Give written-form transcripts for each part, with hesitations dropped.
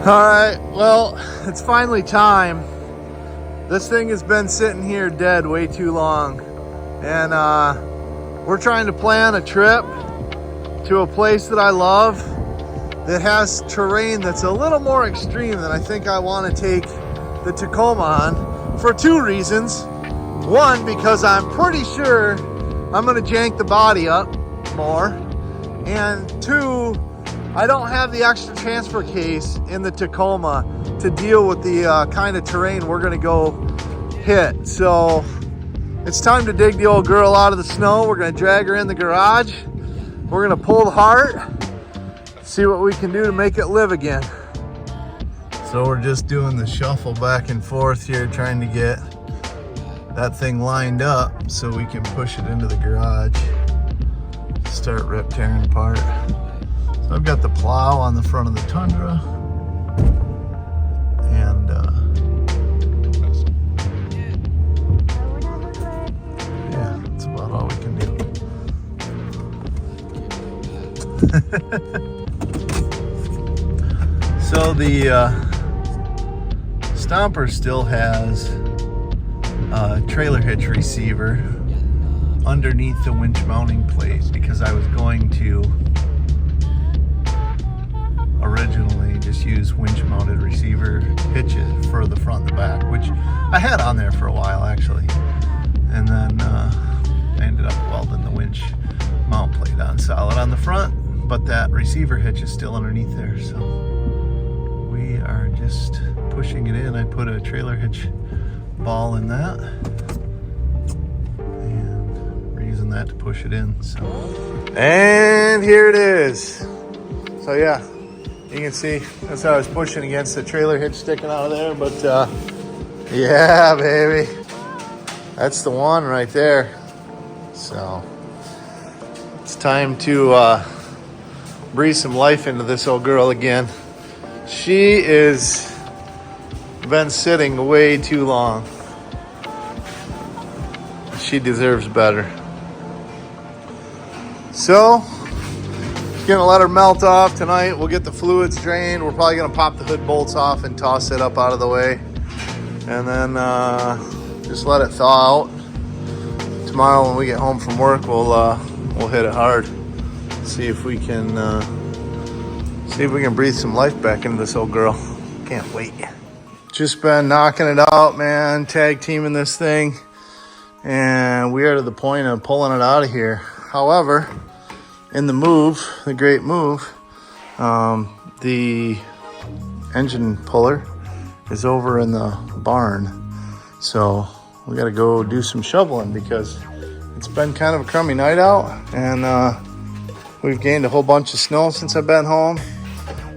Alright, well, it's finally time. This thing has been sitting here dead way too long. And we're trying to plan a trip to a place that I love that has terrain that's a little more extreme than I think I want to take the Tacoma on for two reasons. One, because I'm pretty sure I'm going to jank the body up more. And two, I don't have the extra transfer case in the Tacoma to deal with the kind of terrain we're gonna go hit. So it's time to dig the old girl out of the snow. We're gonna drag her in the garage. We're gonna pull the heart, see what we can do to make it live again. So we're just doing the shuffle back and forth here, trying to get that thing lined up so we can push it into the garage, start rip tearing apart. So I've got the plow on the front of the Tundra, and yeah, that's about all we can do. So the Stomper still has a trailer hitch receiver underneath the winch mounting plate because I was going to originally just use winch mounted receiver hitches for the front and the back, which I had on there for a while actually, and then I ended up welding the winch mount plate on solid on the front, but that receiver hitch is still underneath there, so we are just pushing it in. I put a trailer hitch ball in that and we're using that to push it in. So, and here it is. So yeah, you can see that's how I was pushing against the trailer hitch sticking out of there, but yeah, baby, that's the one right there. So it's time to breathe some life into this old girl again. She is been sitting way too long. She deserves better. So gonna let her melt off tonight. We'll get the fluids drained. We're probably gonna pop the hood bolts off and toss it up out of the way, and then just let it thaw out. Tomorrow when we get home from work, we'll hit it hard. See if we can breathe some life back into this old girl. Can't wait. Just been knocking it out, man. Tag teaming this thing, and we are to the point of pulling it out of here. However, in the move, the great move, the engine puller is over in the barn. So we got to go do some shoveling because it's been kind of a crummy night out, and we've gained a whole bunch of snow since I've been home.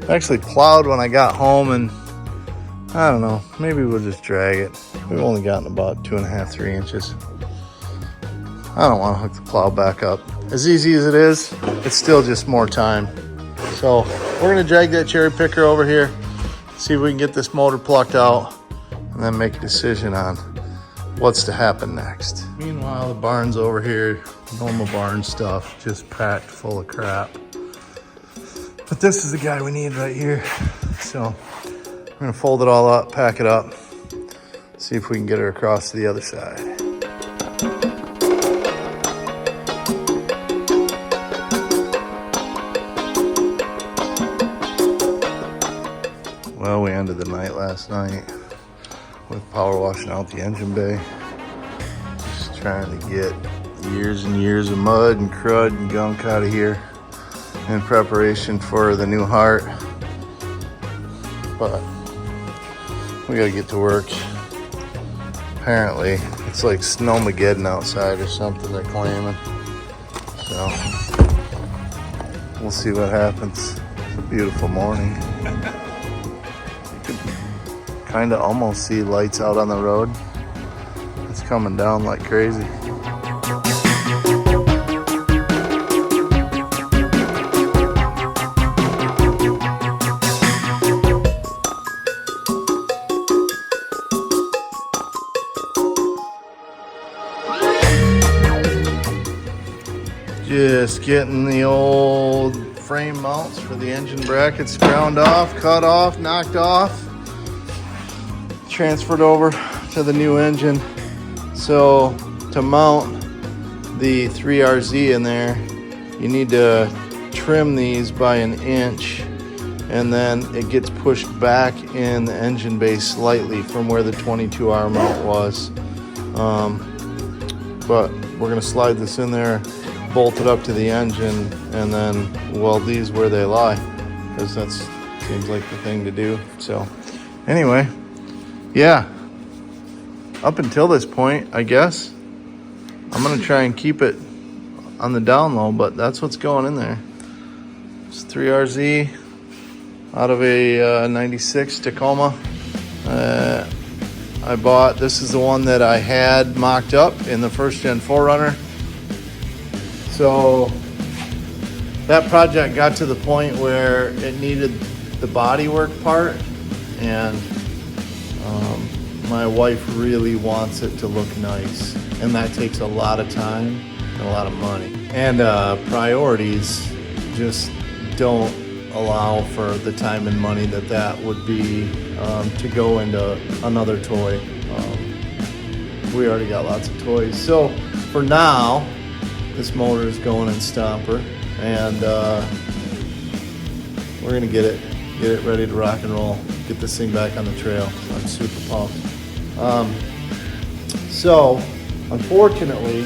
I actually plowed when I got home, and I don't know, maybe we'll just drag it. We've only gotten about 2.5, 3 inches. I don't want to hook the plow back up. As easy as it is, it's still just more time. So we're gonna drag that cherry picker over here, see if we can get this motor plucked out, and then make a decision on what's to happen next. Meanwhile, the barn's over here, normal barn stuff, just packed full of crap. But this is the guy we need right here. So we're gonna fold it all up, pack it up, see if we can get her across to the other side. Well, we ended the night last night with power washing out the engine bay. Just trying to get years and years of mud and crud and gunk out of here in preparation for the new heart. But we gotta get to work. Apparently, it's like Snowmageddon outside or something they're claiming. So, we'll see what happens. It's a beautiful morning. Kind of almost see lights out on the road. It's coming down like crazy. Just getting the old frame mounts for the engine brackets ground off, cut off, knocked off, transferred over to the new engine. So to mount the 3RZ in there, you need to trim these by 1 inch, and then it gets pushed back in the engine bay slightly from where the 22R mount was. But we're gonna slide this in there, bolt it up to the engine, and then weld these where they lie, because that seems like the thing to do. So anyway, yeah, up until this point, I guess I'm gonna try and keep it on the down low, but that's what's going in there. It's 3RZ out of a 96 Tacoma. I bought, this is the one that I had mocked up in the first gen 4Runner. So that project got to the point where it needed the bodywork part, and my wife really wants it to look nice, and that takes a lot of time and a lot of money. And priorities just don't allow for the time and money that would be to go into another toy. We already got lots of toys. So for now, this motor is going in Stomper, and we're gonna get it ready to rock and roll, get this thing back on the trail. I'm super pumped. So unfortunately,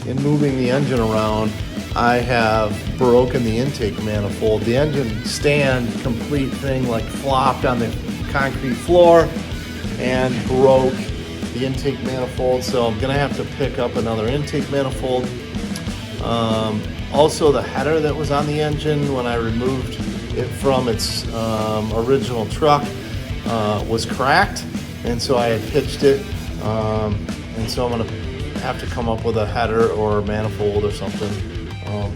in moving the engine around, I have broken the intake manifold. The engine stand, complete thing, like flopped on the concrete floor and broke the intake manifold. So I'm gonna have to pick up another intake manifold. Also, the header that was on the engine when I removed it from its original truck was cracked, and so I had pitched it, and so I'm gonna have to come up with a header or manifold or something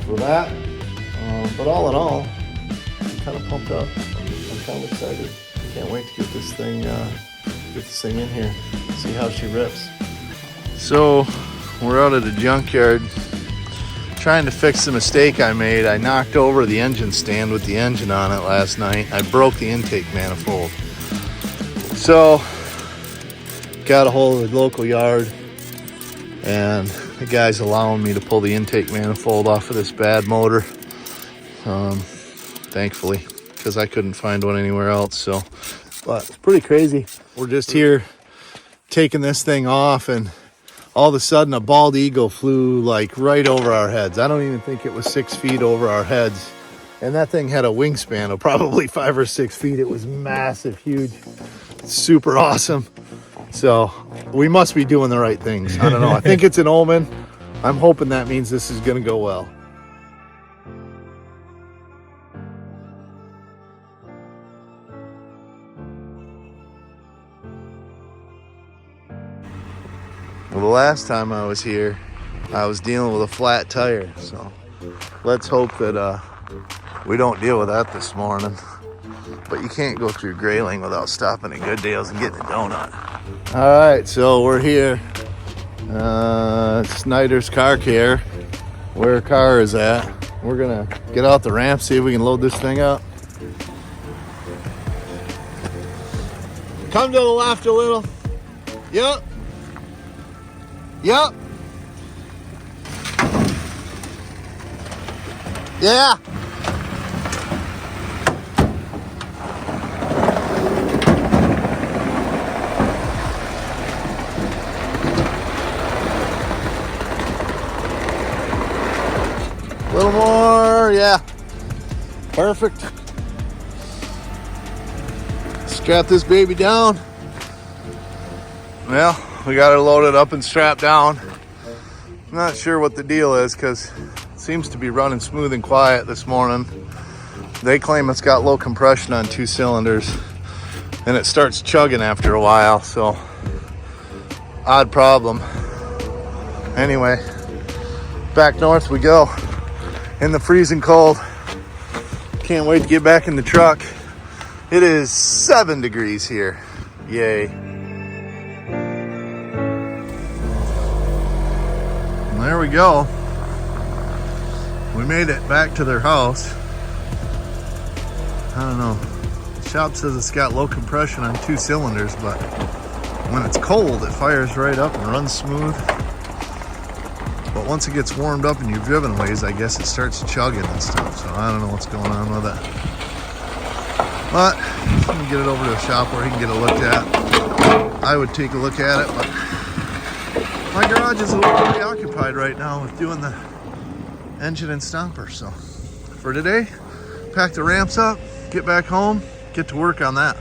for that. But all in all, I'm kind of pumped up. I'm kind of excited. I can't wait to get this thing in here, see how she rips. So we're out at the junkyard trying to fix the mistake I made. I knocked over the engine stand with the engine on it last night. I broke the intake manifold. So got a hold of the local yard, and the guy's allowing me to pull the intake manifold off of this bad motor, thankfully, because I couldn't find one anywhere else. So, but it's pretty crazy. We're just here taking this thing off, and all of a sudden a bald eagle flew like right over our heads. I don't even think it was 6 feet over our heads, and that thing had a wingspan of probably 5 or 6 feet. It was massive, huge, super awesome. So we must be doing the right things. I don't know. I think it's an omen. I'm hoping that means this is going to go well. Well, the last time I was here, I was dealing with a flat tire. So let's hope that we don't deal with that this morning. But you can't go through Grayling without stopping at Good Dale's and getting a donut. All right, so we're here. Snyder's Car Care, where car is at. We're gonna get out the ramp, see if we can load this thing up. Come to the left a little. Yep. Yep. Yeah. A little more, yeah. Perfect. Strap this baby down. Well, we got it loaded up and strapped down. I'm not sure what the deal is, because it seems to be running smooth and quiet this morning. They claim it's got low compression on 2 cylinders, and it starts chugging after a while, so odd problem. Anyway, back north we go. In the freezing cold. Can't wait to get back in the truck. It is 7 degrees here. Yay. There we go. We made it back to their house. I don't know. The shop says it's got low compression on 2 cylinders, but when it's cold, it fires right up and runs smooth. But once it gets warmed up and you've driven ways, I guess it starts chugging and stuff. So I don't know what's going on with it. But let me get it over to a shop where he can get it looked at. I would take a look at it, but my garage is a little preoccupied right now with doing the engine and Stomper. So for today, pack the ramps up, get back home, get to work on that.